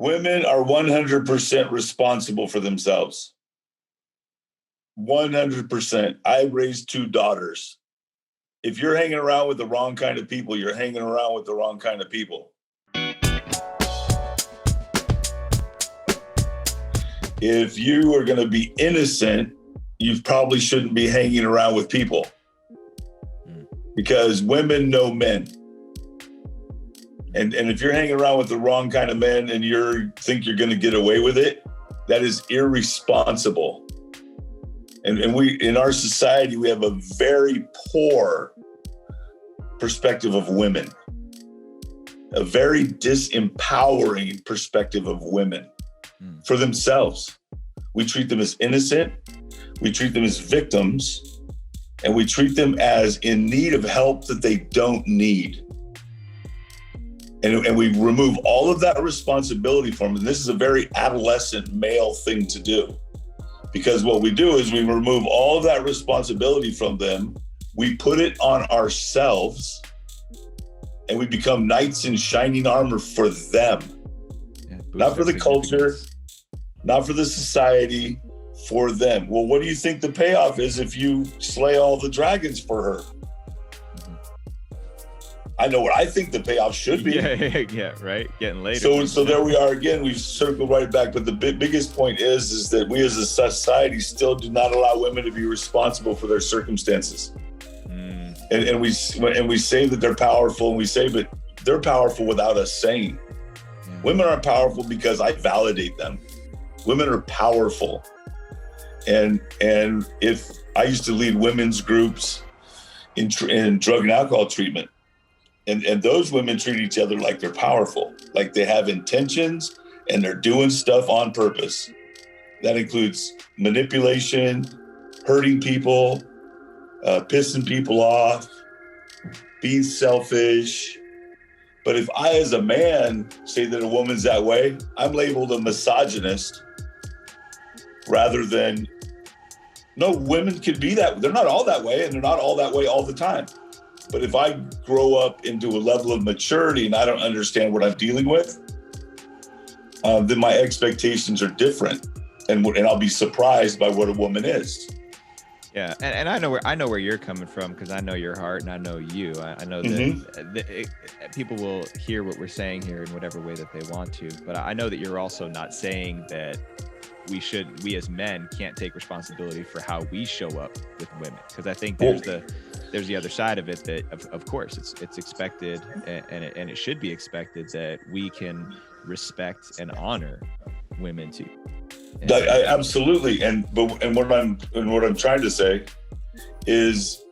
Women are 100% responsible for themselves. 100%. I raised 2 daughters. If you're hanging around with the wrong kind of people, you're hanging around with the wrong kind of people. If you are going to be innocent, you probably shouldn't be hanging around with people, because women know men. And if you're hanging around with the wrong kind of men and you think you're going to get away with it, that is irresponsible. And we, in our society, we have a very poor perspective of women, a very disempowering perspective of women for themselves. We treat them as innocent, we treat them as victims, and we treat them as in need of help that they don't need. And we remove all of that responsibility from them. And this is a very adolescent male thing to do, because what we do is we remove all of that responsibility from them. We put it on ourselves, and we become knights in shining armor for them. Not for the culture, not for the society, for them. Well, what do you think the payoff is if you slay all the dragons for her? I know what I think the payoff should be. Yeah, right. Getting later. So there we are again. We've circled right back. But the biggest point is that we as a society still do not allow women to be responsible for their circumstances. And we say that they're powerful, and we say, but they're powerful without us saying. Yeah. Women aren't powerful because I validate them. Women are powerful. And if I used to lead women's groups in drug and alcohol treatment, and those women treat each other like they're powerful, like they have intentions and they're doing stuff on purpose. That includes manipulation, hurting people, pissing people off, being selfish. But if I, as a man, say that a woman's that way, I'm labeled a misogynist, rather than, no, women can be that. They're not all that way, and they're not all that way all the time. But if I grow up into a level of maturity and I don't understand what I'm dealing with, then my expectations are different, and I'll be surprised by what a woman is. Yeah, and I know where you're coming from, because I know your heart and I know you. I know that people will hear what we're saying here in whatever way that they want to. But I know that you're also not saying that we as men can't take responsibility for how we show up with women, because I think there's the other side of it that of course it's expected, and it should be expected that we can respect and honor women too. Absolutely. And what I'm trying to say is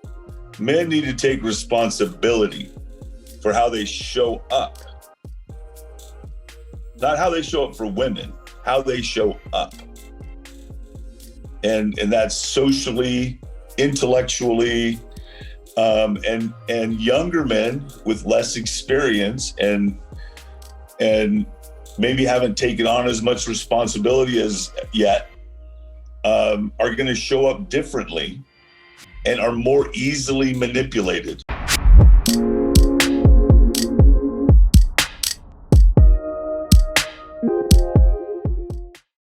men need to take responsibility for how they show up. Not how they show up for women, how they show up. And that's socially, intellectually, and younger men with less experience and maybe haven't taken on as much responsibility as yet, are going to show up differently and are more easily manipulated.